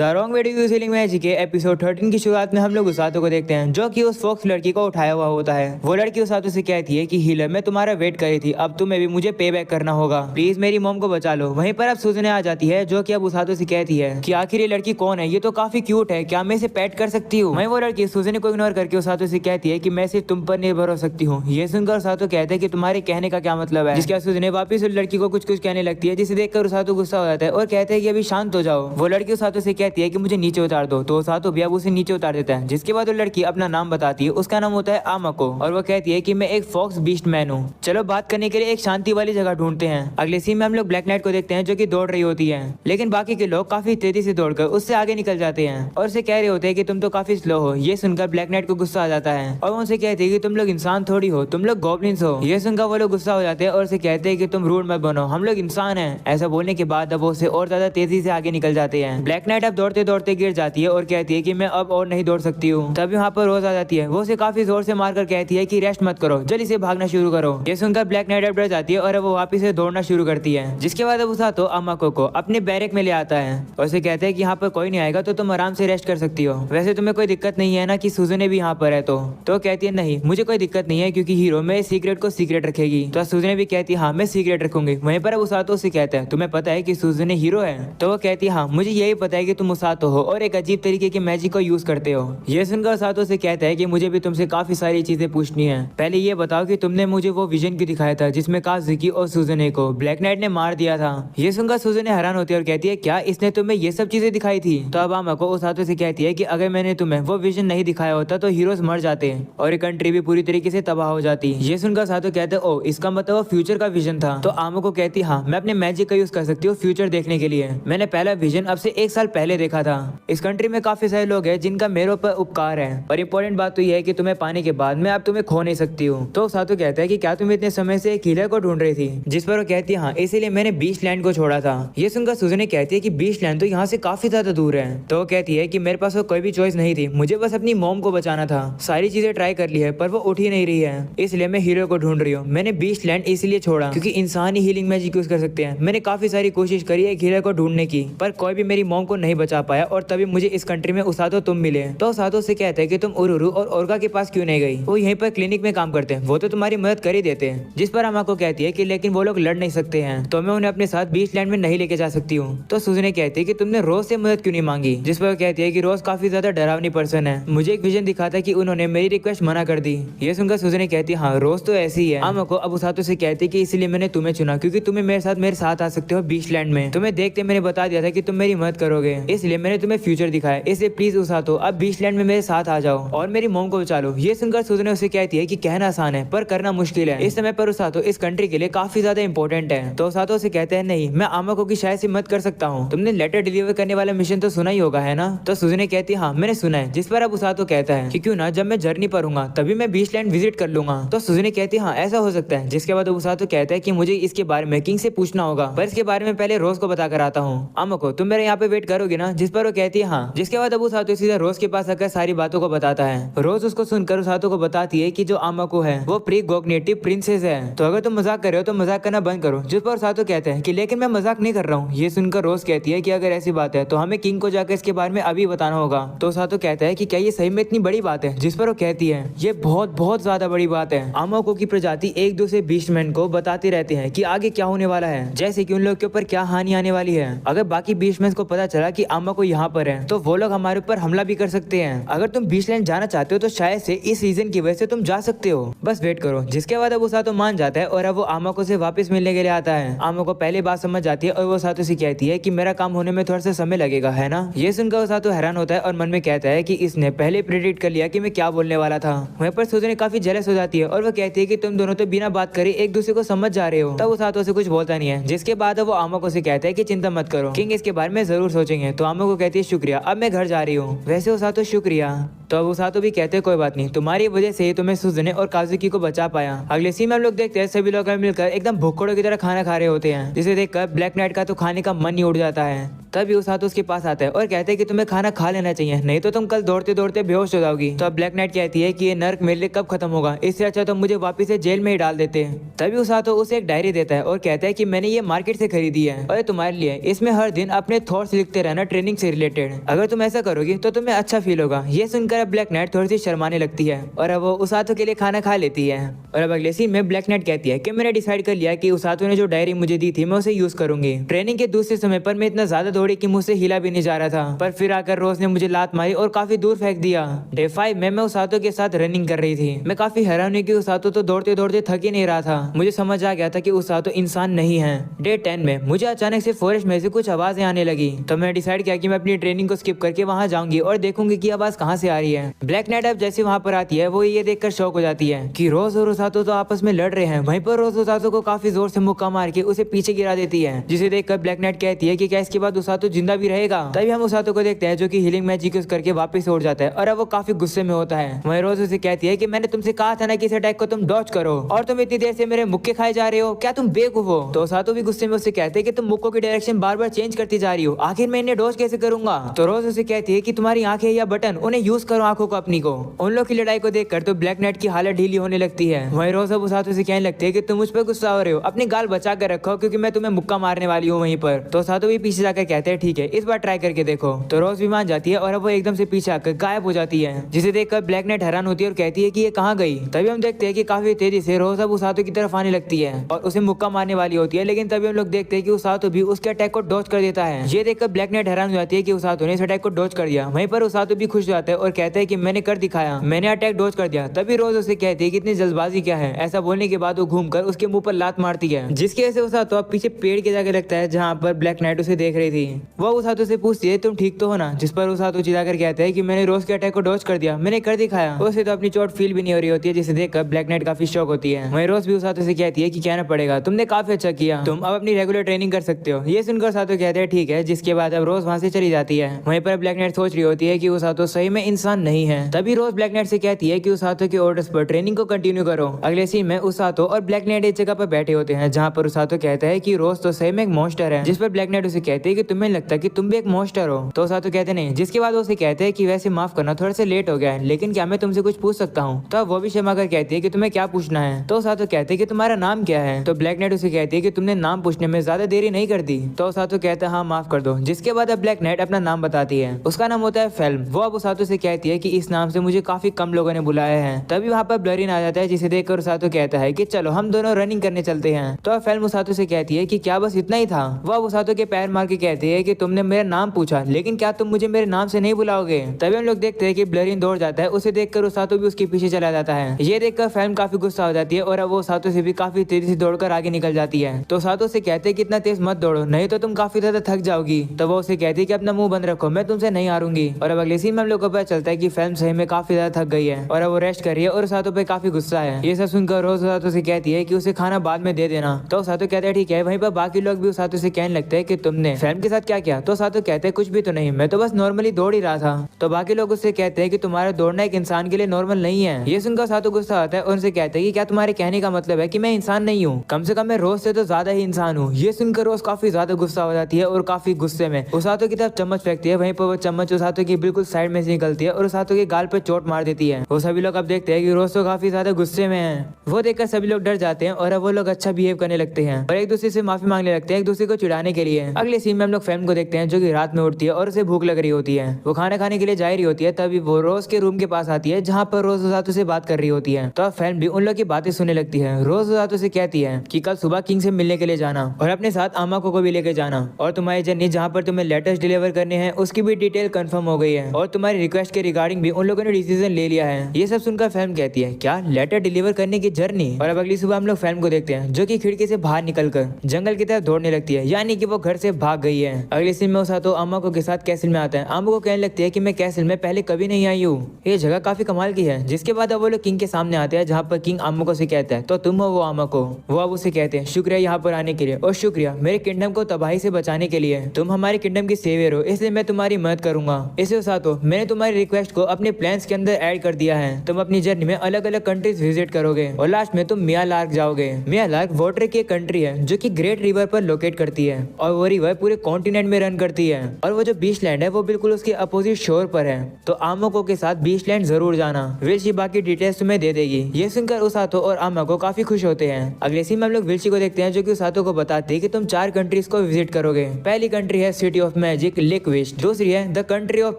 The wrong way to sealing magic के episode 13 की शुरुआत में हम लोग उसातो को देखते हैं जो कि उस फॉक्स लड़की को उठाया हुआ होता है। वो लड़की उसातो से कहती है कि हीलर मैं तुम्हारा वेट कर रही थी, अब तुम्हें भी मुझे पे बैक करना होगा, प्लीज मेरी मॉम को बचा लो। वहीं पर अब सुजने आ जाती है जो कि अब उसातो से कहती है कि आखिर ये लड़की कौन है, ये तो काफी क्यूट है, क्या मैं इसे पैट कर सकती हूँ। वहीं वो लड़की सुजने को इग्नोर करके उसातो से कहती है कि मैं सिर्फ तुम पर निर्भर हो सकती हूँ। ये सुनकर उसातो कहते हैं कि तुम्हारे कहने का क्या मतलब है, जिसके बाद सुजने वापिस उस लड़की को कुछ कुछ कहने लगती है, जिसे देखकर उसातो गुस्सा हो जाता है और कहते हैं कि अभी शांत हो जाओ। वो लड़की उसातो से कहती है कि मुझे नीचे उतार दो, तो उसातो भी अब उसे नीचे उतार देता है। जिसके बाद वो लड़की अपना नाम बताती है, उसका नाम होता है आमाको, और वो कहती है कि मैं एक फॉक्स बीस्ट मैन हूँ, चलो बात करने के लिए एक शांति वाली जगह ढूंढते हैं। अगले सीन में हम लोग ब्लैक नाइट को देखते हैं जो कि दौड़ रही होती है, लेकिन बाकी के लोग काफी तेजी से दौड़कर उससे आगे निकल जाते हैं और उसे कह रहे होते हैं कि तुम तो काफी स्लो हो। ये सुनकर ब्लैक नाइट को गुस्सा आ जाता है और वो उनसे कहते हैं कि तुम लोग इंसान थोड़ी हो, तुम लोग गॉब्लिन्स हो। ये सुनकर वो लोग गुस्सा हो जाते हैं और उसे कहते हैं कि तुम रूड मत बनो, हम लोग इंसान हैं। ऐसा बोलने के बाद अब वो उसे और ज्यादा तेजी से आगे निकल जाते हैं। ब्लैक नाइट अब दौड़ते दौड़ते गिर जाती है और कहती है कि मैं अब और नहीं दौड़ सकती हूँ। तभी वहाँ पर रोज आ जाती है, वो उसे काफी जोर से मारकर कहती है कि रेस्ट मत करो, जल्दी से भागना शुरू करो। ये सुनकर ब्लैक नाइट अब डर जाती है और अब वो वापिस से दौड़ना शुरू करती है। जिसके बाद अब उसातो आमाको को अपने बैरक में ले आता है और उसे कहते हैं कि यहाँ पर कोई नहीं आएगा तो तुम आराम से रेस्ट कर सकती हो। वैसे तुम्हें कोई दिक्कत नहीं है ना कि सुजने भी यहाँ पर है? तो कहती है नहीं मुझे कोई दिक्कत नहीं है क्योंकि हीरो मेरे सीक्रेट को सीक्रेट रखेगी। तो सुजने भी कहती है हाँ मैं सीक्रेट रखूंगी। वहीं पर अब उसातो से कहता है तुम्हें पता है कि सुजने हीरो है? तो वो कहती है हाँ मुझे यही पता है कि तुम उसातो हो और एक अजीब तरीके के मैजिक को यूज करते हो। ये सुनकर उसातो से कहता है कि मुझे भी तुमसे काफी सारी चीजें पूछनी है। पहले ये बताओ कि तुमने मुझे वो विजन क्यों दिखाया था जिसमें काजुकी और सुजने को ब्लैक नाइट ने मार दिया था? ये सुनकर सुजने हैरान होती है और कहती है क्या इसने तुम्हें ये सब चीजें दिखाई थी? तो अब आमाको उसातो से कहती है कि अगर मैंने तुम्हें वो विजन नहीं दिखाया होता तो हीरोज मर जाते और एक कंट्री भी पूरी तरीके से तबाह हो जाती। ये सुनकर उसातो कहते हैं ओ इसका मतलब वो फ्यूचर का विजन था। तो आमाको कहती हाँ मैं अपने मैजिक का यूज कर सकती हूँ फ्यूचर देखने के लिए। मैंने पहला विजन अब से 1 साल पहले देखा था। इस कंट्री में काफी सारे लोग हैं जिनका मेरे ऊपर उपकार है और इम्पोर्टेंट बात तो यह है कि तुम्हें पाने के बाद मैं अब तुम्हें खो नहीं सकती हूँ। तो उसातो कहता है कि क्या तुम इतने समय से एक हीलर को ढूंढ रही थी? जिस पर वो कहती है हाँ इसीलिए मैंने बीस्ट लैंड को छोड़ा था। ये सुनकर सुजने कहती है कि बीस्ट लैंड तो यहाँ से काफी ज्यादा दूर है। तो वो कहती है कि मेरे पास वो कोई भी चॉइस नहीं थी, मुझे बस अपनी मॉम को बचाना था। सारी चीजें ट्राई कर ली है पर वो उठ ही नहीं रही है, इसलिए मैं हीरो को ढूंढ रही हूँ। मैंने बीस्ट लैंड इसलिए छोड़ा क्योंकि इंसान ही हीलिंग मैजिक यूज कर सकते हैं। मैंने काफी सारी कोशिश करी एक हीरो को ढूंढने की पर कोई भी मेरी मॉम को नहीं बचा पाया और तभी मुझे इस कंट्री में उसातो तुम मिले। तो उसातो से कहते हैं कि तुम उरुरु और ओरगा के पास क्यों नहीं गई? वो यहीं पर क्लिनिक में काम करते हैं, वो तो तुम्हारी मदद कर ही देते हैं। जिस पर आमाको कहती है कि लेकिन वो लोग लड़ नहीं सकते हैं तो मैं उन्हें अपने साथ बीस्ट लैंड में नहीं लेके जा सकती हूँ। तो सुजने कहती है कि तुमने रोज से मदद क्यों नहीं मांगी? जिस पर कहती है कि रोज काफी ज्यादा डरावनी पर्सन है, मुझे एक विजन दिखा था कि उन्होंने मेरी रिक्वेस्ट मना कर दी। ये सुनकर सुजने कहती है हाँ रोज तो ऐसी ही है। आमाको अब उसातो से कहती है कि इसलिए मैंने तुम्हें चुना क्योंकि तुम्हें मेरे साथ आ सकते हो बीस्ट लैंड में। तुम्हें देखते मैंने बता दिया था कि तुम मेरी मदद करोगे, इसलिए मैंने तुम्हें फ्यूचर दिखाया। इसलिए प्लीज उसातो अब बीस्ट लैंड में मेरे साथ आ जाओ और मेरी मॉम को बचा लो। ये सुनकर सुजने उसे कहती है कि कहना आसान है पर करना मुश्किल है। इस समय पर उसातो इस कंट्री के लिए काफी ज्यादा इंपॉर्टेंट है। तो उसातो से कहते हैं नहीं मैं आमाको की शायद से मदद कर सकता हूँ। तुमने लेटर डिलीवर करने वाला मिशन तो सुना ही होगा है ना? तो सुजने कहती है हाँ मैंने सुना है। जिस पर अब उसातो कहता है कि क्यों ना जब मैं जर्नी पर हूँ तभी मैं बीस्ट लैंड विजिट कर लूंगा। तो सुजने कहती है हाँ ऐसा हो सकता है। जिसके बाद उसातो कहता है कि मुझे इसके बारे में किंग से पूछना होगा पर इसके बारे में पहले रोज को बता कर आता हूँ। आमाको तुम मेरे यहाँ पे वेट करोगे ना? जिस पर वो कहती है हाँ। जिसके बाद अब उसातो सीधा रोज के पास आकर सारी बातों को बताता है। रोज उसको सुनकर उसातो को बताती है कि जो आमाको है वो प्री कॉग्निटिव प्रिंसेस है, तो अगर तुम मजाक कर रहे हो तो मजाक करना बंद करो। जिस पर उसातो कहते हैं कि लेकिन मैं मजाक नहीं कर रहा हूँ। ये सुनकर रोज कहती है कि अगर ऐसी बात है तो हमें किंग को जाकर इसके बारे में अभी बताना होगा। तो उसातो कहता है कि क्या ये सही में इतनी बड़ी बात है? जिस पर वो कहती है ये बहुत बहुत ज्यादा बड़ी बात है। आमाको की प्रजाति एक दूसरे बीस्टमैन को बताते रहते हैं कि आगे क्या होने वाला है, जैसे कि उन लोग के ऊपर क्या हानि आने वाली है। अगर बाकी बीस्टमैन को पता चला कि आमाको यहाँ पर है तो वो लोग हमारे ऊपर हमला भी कर सकते हैं। अगर तुम बीस्ट लैंड जाना चाहते हो तो शायद से इस रीजन की वजह से तुम जा सकते हो, बस वेट करो। जिसके बाद अब उसातो मान जाता है और अब वो आमाको से वापस मिलने के लिए आता है। आमाको पहले बात समझ जाती है और वो उसातो से कहती है कि मेरा काम होने में थोड़ा सा समय लगेगा है ना? ये सुनकर उसातो हैरान होता है और मन में कहता है कि इसने पहले प्रेडिक्ट कर लिया कि मैं क्या बोलने वाला था। वहीं पर सुजने काफी जेलस हो जाती है और वो कहती है कि तुम दोनों तो बिना बात करे एक दूसरे को समझ जा रहे हो। तब उसातो से कुछ बोलता नहीं है। जिसके बाद वो आमाको से कहता है कि चिंता मत करो, किंग इसके बारे में जरूर सोचेंगे। तो आमाको कहती है शुक्रिया, अब मैं घर जा रही हूँ। वैसे उसातो शुक्रिया। तो अब उसातो भी कहते कोई बात नहीं, तुम्हारी वजह से ही तुम्हें सुजुने और काजुकी को बचा पाया। अगले सीन में हम लोग देखते हैं सभी लोग मिलकर एकदम भुक्कड़ों की तरह खाना खा रहे होते हैं, जिसे देखकर ब्लैक नाइट का तो खाने का मन ही उड़ जाता है। तभी उसातो उसके पास आता है और कहते हैं कि तुम्हें खाना खा लेना चाहिए, नहीं तो तुम कल दौड़ते दौड़ते बेहोश हो जाओगी। तो अब ब्लैक नाइट कहती है कि ये नर्क मेरे लिए कब खत्म होगा, इससे अच्छा तो मुझे वापस से जेल में ही डाल देते। तभी उसातो उसे एक डायरी देता है और कहता है कि मैंने ये मार्केट से खरीदी है और ये तुम्हारे लिए, इसमें हर दिन अपने थॉट्स लिखते रहना ट्रेनिंग से रिलेटेड, अगर तुम ऐसा करोगी तो तुम्हें अच्छा फील होगा। ये सुनकर अब ब्लैक नाइट थोड़ी सी शर्माने लगती है और अब वो उसातो के लिए खाना खा लेती है। और अब अगले सीन में ब्लैक नाइट कहती है कि मैंने डिसाइड कर लिया कि उसातो ने जो डायरी मुझे दी थी मैं उसे यूज करूंगी। ट्रेनिंग के दूसरे समय पर मैं इतना ज्यादा दौड़ी कि मुझसे हिला भी नहीं जा रहा था, पर फिर आकर रोज ने मुझे लात मारी और काफी दूर फेंक दिया। डे 5 में मैं उसातो के साथ रनिंग कर रही थी, मैं काफी हैरान हुई कि उसातो तो दौड़ते दौड़ते थक ही नहीं रहा था। मुझे समझ आ गया था कि उसातो इंसान नहीं है। डे 10 में मुझे अचानक से फॉरेस्ट में से कुछ आवाजें आने लगी, तो मैं डिसाइड किया कि मैं अपनी ट्रेनिंग को स्किप करके वहां जाऊंगी और देखूंगी कि आवाज कहां से आ रही है। ब्लैक नाइट अब जैसे वहां पर आती है वो ये देखकर शौक हो जाती है कि रोज और उसातो तो आपस में लड़ रहे हैं। वहीं पर रोज उसातो को काफी जोर से मुक्का मार के उसे पीछे गिरा देती है, जिसे देखकर ब्लैक नाइट कहती है कि क्या इसके बाद उसातो जिंदा भी रहेगा। तभी हम उसातो को देखते हैं जो कि हीलिंग मैजिक यूज करके वापस उड़ जाता है और अब वो काफी गुस्से में होता है। वहीं रोज उसे कहती है कि मैंने तुमसे कहा था ना कि इस अटैक को तुम डॉज करो और तुम इतनी देर से मेरे मुक्के खाए जा रहे हो, क्या तुम बेवकूफ हो। तो उसातो भी गुस्से में उससे कहते हैं कि तुम मुक्कों की डायरेक्शन बार बार चेंज करती जा रही हो, आखिर मैं इन्हें डॉज कैसे करूंगा। तो रोज उसे कहती है कि तुम्हारी आंखें या बटन, उन्हें यूज करो आंखों को अपनी को। उन लोग की लड़ाई को देखकर तो ब्लैक नाइट की हालत ढीली होने लगती है। वहीं रोज अब उसातो से कहने लगती है कि तुम मुझ पर गुस्सा हो रहे हो, अपनी गाल बचा कर रखो क्योंकि मैं तुम्हें मुक्का मारने वाली हूँ वहीं पर। तो उसातो भी पीछे जाकर कहते हैं ठीक है, इस बार ट्राई करके देखो। तो रोज भी मान जाती है और अब वो एकदम से पीछे आकर गायब हो जाती है, जिसे देखकर ब्लैक नाइट हैरान होती है और कहती है कि ये कहाँ गई। तभी हम देखते हैं कि काफी तेजी से रोज अब उसातो की तरफ आने लगती है और उसे मुक्का मारने वाली होती है, लेकिन तभी हम लोग देखते हैं कि उसातो भी उसके अटैक को डॉज कर देता है। ये देखकर ब्लैक नाइट हैरान हो जाती है कि उसातो ने इस अटैक को डॉज कर दिया। वहीं पर उसातो भी खुश हो जाता है और कहता है कि मैंने कर दिखाया, मैंने अटैक डॉज कर दिया। तभी रोज उसे कहती है कि इतनी जल्दबाजी क्या है। ऐसा बोलने के बाद वो घूमकर उसके मुंह पर लात मारती है, जिसकी वजह से उसातो अब पीछे पेड़ के जाके लगता है जहाँ पर ब्लैक नाइट उसे देख रही थी। वो उसातो से पूछती है तुम ठीक तो हो ना, जिस पर उसातो चिल्लाकर कहता है कि मैंने रोज के अटैक को डॉज कर दिया, मैंने कर दिखाया। उसे तो अपनी चोट फील भी नहीं हो रही होती है, जिसे देखकर ब्लैक नाइट काफी शॉक होती है। वहीं रोज भी उसातो से कहती है कि कहना पड़ेगा, तुमने काफी अच्छा किया, तुम अब अपनी रेगुलर ट्रेनिंग कर सकते हो। ये सुनकर उसातो कहते हैं ठीक है, जिसके बाद अब रोज वहाँ से चली जाती है। वहीं पर ब्लैक नाइट सोच रही होती है कि उसातो सही में इंसान नहीं है। तभी रोज ब्लैक नाइट से कहती है कि उसातो के ऑर्डर्स पर ट्रेनिंग को कंटिन्यू करो। अगले सीन में उसातो और ब्लैक नाइट एक जगह पर बैठे होते हैं, जहाँ पर उसातो कहता है कि रोज तो सही में एक मॉन्स्टर है, जिस पर ब्लैक नाइट उसे कहते हैं कि तुम्हें लगता है कि तुम भी एक मॉन्स्टर हो। तो उसातो कहते नहीं, जिसके बाद उसे कहते हैं कि वैसे माफ करना थोड़ा सा लेट हो गया है, लेकिन क्या मैं तुमसे कुछ पूछ सकता हूँ। तो वो भी शर्मा कर कहती है कि तुम्हें क्या पूछना है। तो उसातो कहते हैं कि तुम्हारा नाम क्या है। तो ब्लैक नाइट उसे कहती है कि तुमने नाम पूछने में ज्यादा देरी नहीं कर दी। तो उसातो कहता है हाँ माफ कर दो। जिसके बाद अब ब्लैक नाइट अपना नाम बताती है, उसका नाम होता है फेल्म। वो अब उसातो से कहती है कि इस नाम से मुझे काफी कम लोगों ने बुलाया है। तभी वहाँ पर ब्लरिन आ जाता है, जिसे देखकर उसातो कहता है कि चलो हम दोनों रनिंग करने चलते हैं। तो फेल्म उसातो से कहती है कि क्या बस इतना ही था। वो अब उसातो के पैर मार के कहती है कि तुमने मेरा नाम पूछा, लेकिन क्या तुम मुझे मेरे नाम से नहीं बुलाओगे। तभी हम लोग देखते हैं कि ब्लरिन दौड़ जाता है, उसे देखकर उसातो भी उसके पीछे चला जाता है। ये देखकर फेल्म काफी गुस्सा हो जाती है और अब वो उसातो से भी काफी तेजी से दौड़कर आगे निकल जाती है। तो उसातो से कहते हैं कि इतना तेज मत दौड़ो, नहीं तो तुम काफी ज्यादा थक जाओगी। तो वो उसे कहती है कि अपना मुंह बंद रखो, मैं तुमसे नहीं हारूंगी। और अब अगले सीन में हम लोग को पता चलता है कि फेल्म सही में काफी ज्यादा थक गई है और अब वो रेस्ट कर रही है और उसातो पे काफी गुस्सा है। ये सब सुनकर रोज उसातो से कहती है कि उसे खाना बाद में दे देना। तो उसातो कहता है ठीक है। वहीं पर बाकी लोग भी उसातो से कहने लगते हैं कि तुमने फेल्म के साथ क्या किया। तो उसातो कहते हैं कुछ भी तो नहीं, मैं तो बस नॉर्मली दौड़ ही रहा था। तो बाकी लोग उससे कहते हैं कि तुम्हारा दौड़ना एक इंसान के लिए नॉर्मल नहीं है। ये सुनकर उसातो गुस्सा आता है और उनसे कहते हैं कि क्या तुम्हारे कहने का मतलब है कि मैं इंसान नहीं हूँ, कम से कम मैं रोज से तो ज्यादा ही इंसान हूँ। ये सुनकर रोज काफी ज्यादा गुस्सा हो जाती है और काफी गुस्से में उसातो की तरफ चम्मच फेंकती है। वहीं पर वो चम्मच उसातो की बिल्कुल साइड में से निकलती है और उसातो के गाल पे चोट मार देती है। वो सभी लोग अब देखते हैं कि रोज तो काफी ज्यादा गुस्से में है। वो देखकर सभी लोग डर जाते हैं और अब वो लोग अच्छा बिहेव करने लगते हैं और एक दूसरे से माफी मांगने लगते हैं, एक दूसरे को चिढ़ाने के लिए। अगले सीन में हम लोग फेल्म को देखते हैं, जो कि रात में उठती है और उसे भूख लग रही होती है। वो खाना खाने के लिए जा रही होती है, तभी वो रोज के रूम के पास आती है, जहाँ पर रोज उसातो से बात कर रही होती है। तो अब फेल्म भी उन लोग की बातें सुनने लगती है। रोज उसातो से कहती है कि कल सुबह किंग से मिलने के लिए जाना और अपने साथ आमाको को भी लेके जाना, और तुम्हारी जर्नी जहाँ पर तुम्हें लेटर्स डिलीवर करने हैं उसकी भी डिटेल कंफर्म हो गई है और तुम्हारी रिक्वेस्ट के रिगार्डिंग भी उन लोगों ने डिसीजन ले लिया है। ये सब सुनकर फेल्म कहती है क्या लेटर डिलीवर करने की जर्नी। और अब अगली सुबह हम लोग फेल्म को देखते हैं, जो कि खिड़की से बाहर निकलकर जंगल की तरफ दौड़ने लगती है, यानी कि वो घर से भाग गई है। अगले सीन में उसातो आमाको के साथ कैसल में आता है। आमाको कहने लगती है कि मैं कैसल में पहले कभी नहीं आई हूँ, ये जगह काफी कमाल की है। जिसके बाद अब वो लोग किंग के सामने आते हैं, जहाँ पर किंग आमाको से कहता है तो तुम हो वो आमाको। वो अब उसे कहते हैं शुक्रिया यहाँ पर आने के लिए और शुक्रिया मेरे किंगडम को तबाही से बचाने के लिए। तुम हमारे किंगडम की सेवियर हो, इसलिए मैं तुम्हारी मदद करूंगा। इसे उसातो मैंने तुम्हारी रिक्वेस्ट क्वेस्ट को अपने प्लान्स के अंदर ऐड कर दिया है। तुम अपनी जर्नी में अलग अलग कंट्रीज विजिट करोगे और लास्ट में तुम मिया लार्क जाओगे। मिया लार्क वाटर की एक कंट्री है जो कि ग्रेट रिवर पर लोकेट करती है और वो रिवर पूरे कॉन्टिनेंट में रन करती है और वो जो बीच लैंड है वो बिल्कुल उसके अपोजिट शोर पर है। तो आमाको के साथ बीच लैंड जरूर जाना, विल्ची बाकी डिटेल्स तुम्हें दे देगी। ये सुनकर उसातो और आमाको काफी खुश होते हैं। अगले सीन में हम लोग विल्ची को देखते हैं जो कि उसातो को बताती है कि तुम 4 कंट्रीज को विजिट करोगे। पहली कंट्री है सिटी ऑफ मैजिक लिक्विस्ट, दूसरी है the country of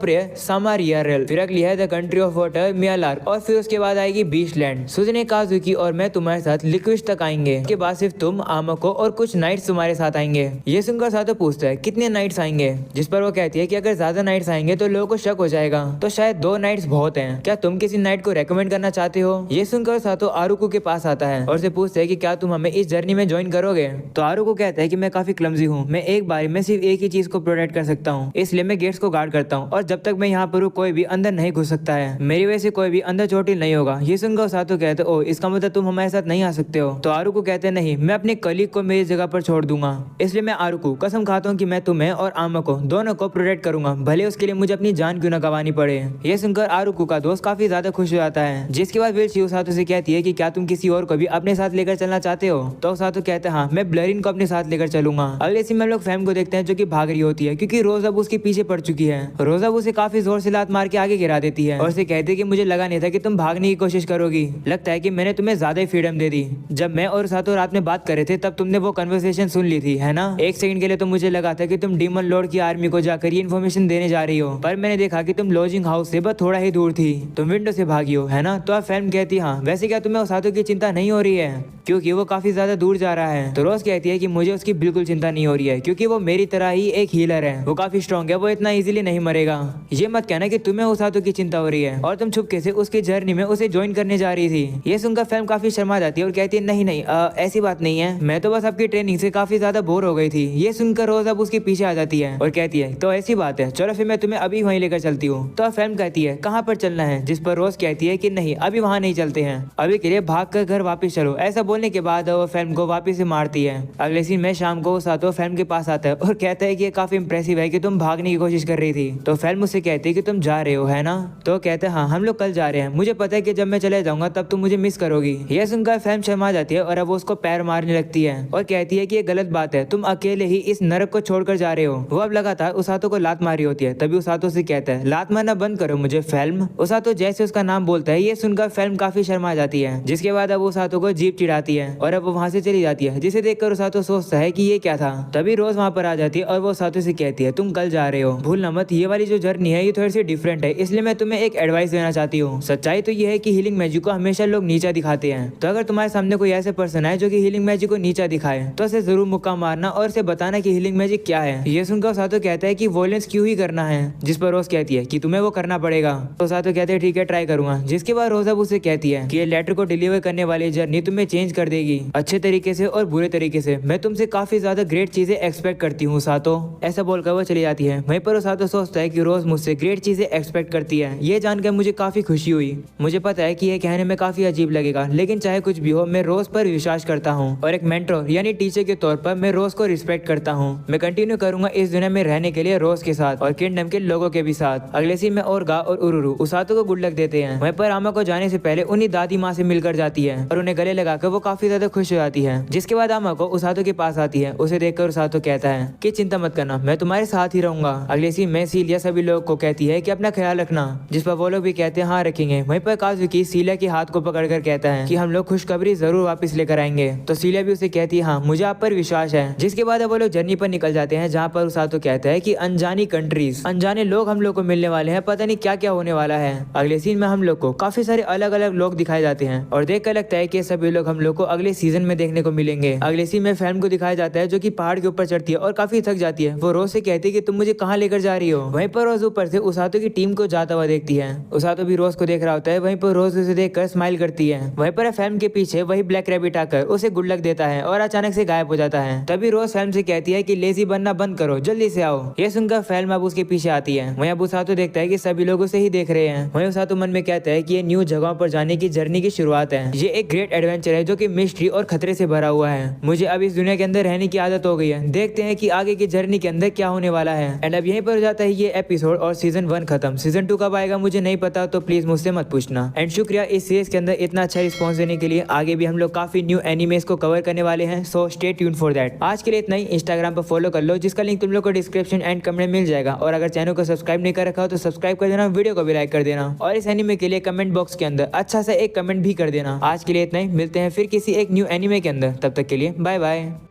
prayer Samariarl, फिर अगली है the country of water Mialark और फिर उसके बाद आएगी बीच लैंड। सुजने काजुकी और मैं तुम्हारे साथ लिक्विस्ट तक आएंगे। के बाद सिर्फ तुम, आमाको और कुछ नाइट्स तुम्हारे साथ आएंगे। ये सुनकर सातो पूछता है कितने नाइट्स आएंगे, जिस पर वो कहती है कि अगर ज्यादा नाइट्स आएंगे तो लोगों को शक हो जाएगा, तो शायद 2 नाइट्स बहुत हैं। क्या तुम किसी नाइट को रेकमेंड करना चाहते हो? ये सुनकर सातो आरुको के पास आता है और से पूछता है कि क्या तुम हमें इस जर्नी में ज्वाइन करोगे? तो आरुको कहता है कि मैं काफी क्लमजी हूँ, मैं एक बार में सिर्फ एक ही चीज को प्रोटेक्ट कर सकता हूँ, इसलिए मैं गेट्स को गार्ड करता हूँ और जब तक मैं यहाँ पर हूँ कोई भी अंदर नहीं घुस सकता है। मेरी वजह से कोई भी अंदर चोटिल नहीं होगा। ये सुनकर सातो कहते ओ इसका मतलब तुम हमारे साथ नहीं आ सकते हो? तो आरुको कहते नहीं, मैं अपने कलीग को मेरी जगह पर छोड़ दूंगा, इसलिए मैं आरुको कसम खाता हूँ कि मैं तुम्हें और आमाको दोनों को प्रोटेक्ट करूंगा, भले उसके लिए मुझे अपनी जान क्यों न गंवानी पड़े। ये सुनकर आरुको का दोस्त काफी ज्यादा खुश हो जाता है। जिसके बाद विल्ची उसातो से कहती है कि क्या तुम किसी और को भी अपने साथ लेकर चलना चाहते हो? तो उसातो कहता है हाँ, मैं ब्लरिन को अपने साथ लेकर चलूंगा। अगले सीन में हम लोग फैम को देखते हैं जो कि भाग रही होती है क्योंकि रोज अब उसके पीछे पड़ चुकी है। रोज अब उसे काफी जोर से लात मार के आगे गिरा देती है और उसे कहती है कि मुझे लगा नहीं था कि तुम भागने की कोशिश करोगी, लगता है कि मैंने तुम्हें ज्यादा ही फ्रीडम दे दी। जब मैं और उसातो रात में बात कर रहे थे तब तुमने वो कन्वर्सेशन सुन ली थी, है ना? एक सेकंड के लिए तो मुझे लगा था कि तुम डीमन लॉर्ड की आर्मी को जाकर ये इन्फॉर्मेशन देने जा रही हो, पर मैंने देखा कि तुम लॉजिंग हाउस से बस थोड़ा ही दूर थी, तुम विंडो से भागी हो, है ना? तो अब फैम कहती है हाँ, वैसे क्या तुम्हें उसातो की चिंता नहीं हो रही है क्योंकि वो काफी ज्यादा दूर जा रहा है? तो रोज कहती है कि मुझे उसकी बिल्कुल चिंता नहीं हो रही है क्योंकि वो मेरी तरह ही एक हीलर है, वो काफी स्ट्रॉन्ग है, वो इतना इजीली नहीं मरेगा। ये मत कहना कि तुम्हें उसातो की चिंता हो रही है और तुम चुपके से उसकी जर्नी में उसे ज्वाइन करने जा रही थी। ये सुनकर फैम काफी शर्मा जाती है और कहती है नहीं नहीं ऐसी बात नहीं है, मैं तो बस आपकी ट्रेनिंग से काफी ज्यादा बोर हो गई थी। ये सुनकर रोज अब उसके पीछे आ जाती है और कहती है तो ऐसी बात है, चलो फिर मैं तुम्हें अभी वहीं लेकर चलती हूँ। तो फैम कहती है कहाँ पर चलना है? जिस पर रोज कहती है कि नहीं, अभी वहाँ नहीं चलते हैं, अभी के लिए भाग कर घर वापस चलो। ऐसा बोलने के बाद वो फैम को वापस से मारती है। अगले सीन में शाम को उसातो फैम के पास आता है और कहता है कि ये काफी इंप्रेसिव है कि तुम भागने की कोशिश कर रही थी। तो फैम मुझसे कहती है कि तुम जा रहे हो, है ना? तो कहते हैं हाँ, हम लोग कल जा रहे हैं, मुझे पता है कि जब मैं चले जाऊंगा तब तुम मुझे मिस करोगी। यह सुनकर फैम शर्मा जाती है और अब वो उसको पैर मारने लगती है और कहती है कि ये गलत बात है, तुम अकेले ही इस नरक को छोड़कर जा रहे हो। वो अब लगातार उसातो को लात मारी होती है। तभी उसातो से कहता है लात मारना बंद करो मुझे फैल्म। उसातो जैसे उसका नाम बोलता है ये सुनकर फैल्म काफी शर्मा जाती है। जिसके बाद अब उसातो को जीप चिढ़ाती है और अब वो वहाँ से चली जाती है, जिसे देखकर उसातो सोचता है कि ये क्या था। तभी रोज वहाँ पर आ जाती है और वो उसातो से कहती है तुम कल जा रहे हो, भूलना मत, ये वाली जो जर्नी है ये थोड़ी सी डिफरेंट है, इसलिए मैं तुम्हें एक एडवाइस देना चाहती हूँ। सच्चाई तो ये है कि हीलिंग मैजिक को हमेशा लोग नीचा दिखाते हैं, तो अगर तुम्हारे सामने कोई ऐसे पर्सन है जो कि हीलिंग मैजिक को नीचा दिखाए तो उसे जरूर मुक्का मारना और उसे बताना कि हीलिंग मैजिक क्या है। ये सुनकर सातो कहता है कि वॉयलेंस क्यों ही करना है, जिस पर रोज कहती है कि तुम्हें वो करना पड़ेगा। तो सातो कहते हैं ठीक है, ट्राई करूंगा। जिसके बाद रोज अब उसे कहती है कि ये लेटर को डिलीवर करने वाली जर्नी तुम्हें चेंज कर देगी, अच्छे तरीके से और बुरे तरीके से। मैं तुमसे काफी ज्यादा ग्रेट चीजें एक्सपेक्ट करती हूँ सातो। ऐसा बोलकर वो चली जाती है। वहीं पर सातो सोचता है कि रोज मुझसे ग्रेट चीजें एक्सपेक्ट करती है। ये जानकर मुझे काफी खुशी हुई। मुझे पता है कि ये कहने में काफी अजीब लगेगा, लेकिन चाहे कुछ भी हो मैं रोज पर विश्वास करता हूँ और एक मेंटर यानी टीचर के तौर पर मैं रोज को रिस्पेक्ट करता हूँ। मैं कंटिन्यू करूंगा इस दुनिया में रहने के लिए रोज के साथ और किंगडम के लोगों के भी साथ। अगले सीन में और गा और उरुरु उसातो को गुड लक देते हैं। वहीं पर आमा को जाने से पहले उन्हीं दादी माँ से मिलकर जाती है और उन्हें गले लगाकर वो काफी ज्यादा खुश हो जाती है। जिसके बाद आमा को उसातो के पास आती है। उसे देखकर उसातो कहता है कि चिंता मत करना, मैं तुम्हारे साथ ही रहूंगा। अगले सीन में सीलिया सभी लोगों को कहती है कि अपना ख्याल रखना, जिस पर वो लोग भी कहते हैं हाँ रखेंगे। वहीं पर काजुकी सीलिया के हाथ को पकड़कर कहता है कि हम लोग खुशखबरी जरूर वापस लेकर आएंगे। तो सीलिया भी उसे कहती है हाँ मुझे आप पर विश्वास है। जिसके बाद वो लोग जर्नी पर निकल जाते हैं, जहाँ पर उसातो कहता है कि अनजानी कंट्रीज, अनजाने लोग हम लोग को मिलने वाले हैं, पता नहीं क्या क्या होने वाला है। अगले सीन में हम लोग को काफी सारे अलग अलग लोग दिखाए जाते हैं और देख कर लगता है कि सभी लोग हम लोग को अगले सीजन में देखने को मिलेंगे। अगले सीन में फैम को दिखाया जाता है जो कि पहाड़ के ऊपर चढ़ती है और काफी थक जाती है। वो रोज से कहती है कि तुम मुझे कहाँ लेकर जा रही हो। वहीं पर रोज ऊपर से उसातो की टीम को जाता हुआ देखती है। उसातो भी रोज को देख रहा होता है। वहीं पर रोज उसे देखकर स्माइल करती है। वहीं पर फैम के पीछे वही ब्लैक रैबिट आकर उसे गुड लक देता है और अचानक से गायब हो जाता है। तभी रोज फैम से कहती है कि लेजी बनना बंद करो, जल्दी से आओ। ये सुनकर फैम अब उसके पीछे आती है। वहीं अब उसातो देखता है कि सभी लोग उसे ही देख रहे हैं। वहीं उसातो मन में कहता है कि ये न्यू जगहों पर जाने की जर्नी की शुरुआत है। ये एक ग्रेट एडवेंचर है जो कि मिस्ट्री और खतरे से भरा हुआ है। मुझे अब इस दुनिया के अंदर रहने की आदत हो गई है। देखते हैं कि आगे की जर्नी के अंदर क्या होने वाला है। एंड अब यहीं पर हो जाता है ये एपिसोड और सीजन 1 खत्म। सीजन 2 कब आएगा मुझे नहीं पता, तो प्लीज मुझसे मत पूछना। एंड शुक्रिया इस सीरीज के अंदर इतना अच्छा रिस्पॉन्स देने के लिए। आगे भी हम लोग काफी न्यू एनिमेस को कवर करने वाले हैं, so stay tune for that. आज के लिए इतना ही। इंस्टाग्राम पर फॉलो कर लो, जिसका लिंक तुम लोग को डिस्क्रिप्शन एंड कमेंट में मिल जाएगा। और अगर चैनल को सब्सक्राइब नहीं कर रखा हो तो सब्सक्राइब कर देना, वीडियो को भी लाइक कर देना, और इस एनिमे के लिए कमेंट बॉक्स के अंदर अच्छा सा एक कमेंट भी कर देना। आज के लिए इतना ही, मिलते हैं फिर किसी एक न्यू एनिमे के अंदर, तब तक के लिए बाय बाय।